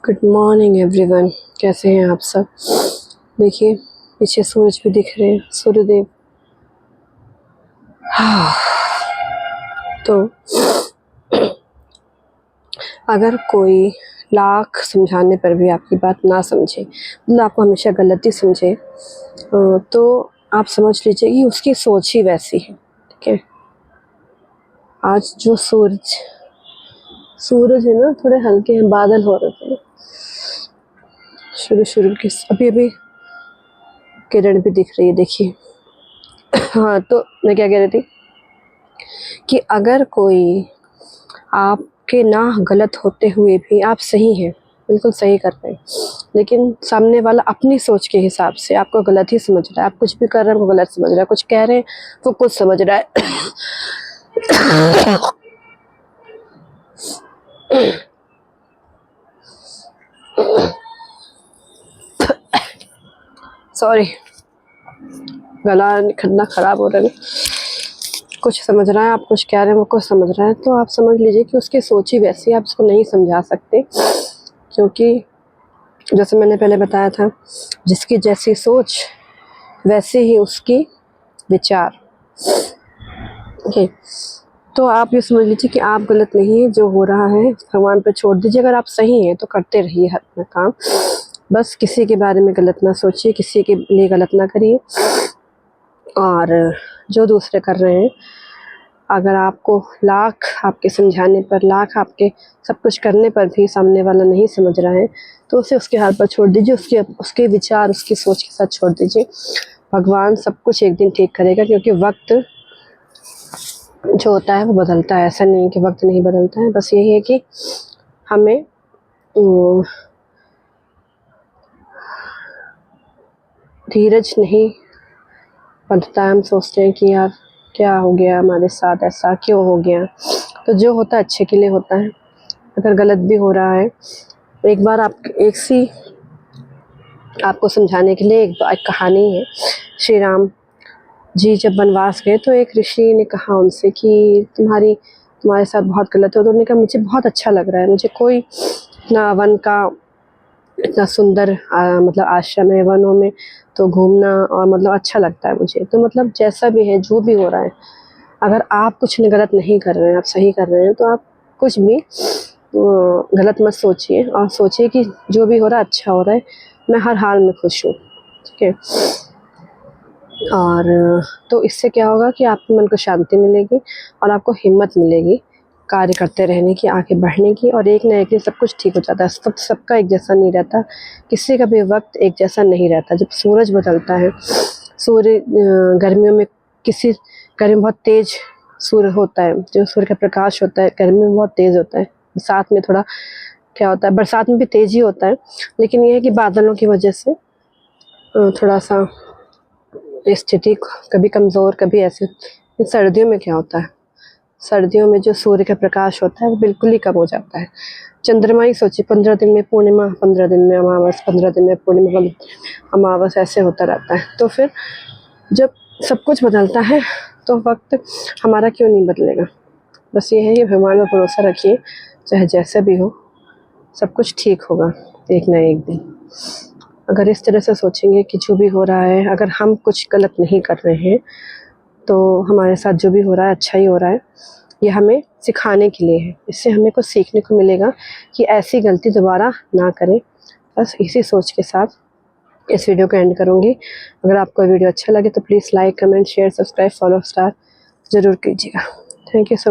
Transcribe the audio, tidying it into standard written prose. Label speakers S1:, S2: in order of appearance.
S1: Good morning everyone, कैसे हैं आप सब। देखिए पीछे सूरज भी दिख रहे हैं, सूर्यदेव। तो अगर कोई लाख समझाने पर भी आपकी बात ना समझे, मतलब आपको हमेशा गलत ही समझे, तो आप समझ लीजिए कि उसकी सोच ही वैसी है। ठीक है, आज जो सूरज है ना, थोड़े हल्के हैं, बादल हो रहे थे शुरू के, अभी अभी किरण भी दिख रही है, देखिए। हाँ, तो मैं क्या कह रही थी कि अगर कोई आपके ना गलत होते हुए भी आप सही हैं, बिल्कुल सही कर रहे हैं, लेकिन सामने वाला अपनी सोच के हिसाब से आपको गलत ही समझ रहा है, आप कुछ भी कर रहे हैं वो गलत समझ रहा है, कुछ कह रहे हैं वो कुछ समझ रहा है। सॉरी, गला खन्ना खराब हो रहा है। कुछ समझ रहा है, आप कुछ कह रहे हैं वो कुछ समझ रहा है, तो आप समझ लीजिए कि उसकी सोच ही वैसी है, आप उसको नहीं समझा सकते। क्योंकि जैसे मैंने पहले बताया था, जिसकी जैसी सोच वैसे ही उसकी विचार। ओके, तो आप ये समझ लीजिए कि आप गलत नहीं है, जो हो रहा है भगवान पे छोड़ दीजिए। अगर आप सही हैं तो करते रहिए अपना काम, बस किसी के बारे में गलत ना सोचिए, किसी के लिए गलत ना करिए। और जो दूसरे कर रहे हैं, अगर आपको लाख आपके समझाने पर, लाख आपके सब कुछ करने पर भी सामने वाला नहीं समझ रहा है, तो उसे उसके हाल पर छोड़ दीजिए, उसके विचार, उसकी सोच के साथ छोड़ दीजिए। भगवान सब कुछ एक दिन ठीक करेगा, क्योंकि वक्त जो होता है वो बदलता है, ऐसा नहीं कि वक्त नहीं बदलता है। बस यही है कि हमें धीरज नहीं बंधता है। हम सोचते हैं कि यार क्या हो गया हमारे साथ, ऐसा क्यों हो गया। तो जो होता है अच्छे के लिए होता है। अगर गलत भी हो रहा है, एक बार आपको समझाने के लिए एक कहानी है। श्री राम जी जब वनवास गए तो एक ऋषि ने कहा उनसे कि तुम्हारे साथ बहुत गलत है। तो उन्होंने कहा मुझे बहुत अच्छा लग रहा है, मुझे कोई इतना वन का इतना सुंदर मतलब आश्रम है, वनों में तो घूमना और मतलब अच्छा लगता है मुझे। तो मतलब जैसा भी है, जो भी हो रहा है, अगर आप कुछ गलत नहीं कर रहे हैं, आप सही कर रहे हैं, तो आप कुछ भी गलत मत सोचिए, और सोचिए कि जो भी हो रहा है अच्छा हो रहा है, मैं हर हाल में खुश हूँ। ठीक है, और तो इससे क्या होगा कि आपके मन को शांति मिलेगी और आपको हिम्मत मिलेगी कार्य करते रहने की, आगे बढ़ने की। और एक ना एक दिन सब कुछ ठीक हो जाता है। वक्त सबका एक जैसा नहीं रहता, किसी का भी वक्त एक जैसा नहीं रहता। जब सूरज बदलता है, गर्मियों में गर्मी में बहुत तेज सूर्य होता है, जो सूर्य का प्रकाश होता है गर्मी में बहुत तेज होता है। बरसात में थोड़ा क्या होता है, बरसात में भी तेज ही होता है, लेकिन ये है कि बादलों की वजह से थोड़ा सा स्थिति कभी कमज़ोर कभी ऐसे। सर्दियों में क्या होता है, सर्दियों में जो सूर्य का प्रकाश होता है वो बिल्कुल ही कम हो जाता है। चंद्रमा ही सोचिए, 15 दिन में पूर्णिमा, 15 दिन में अमावस, 15 दिन में पूर्णिमा, अमावस, ऐसे होता रहता है। तो फिर जब सब कुछ बदलता है तो वक्त हमारा क्यों नहीं बदलेगा। बस ये है कि भगवान पर भरोसा रखिए, चाहे जैसे भी हो सब कुछ ठीक होगा एक ना एक दिन। अगर इस तरह से सोचेंगे कि जो भी हो रहा है, अगर हम कुछ गलत नहीं कर रहे हैं तो हमारे साथ जो भी हो रहा है अच्छा ही हो रहा है, ये हमें सिखाने के लिए है। इससे हमें कुछ सीखने को मिलेगा कि ऐसी गलती दोबारा ना करें। बस इसी सोच के साथ इस वीडियो को एंड करूँगी। अगर आपको वीडियो अच्छा लगे तो please like, comment, share, subscribe, follow, star ज़रूर कीजिएगा। Thank you so much.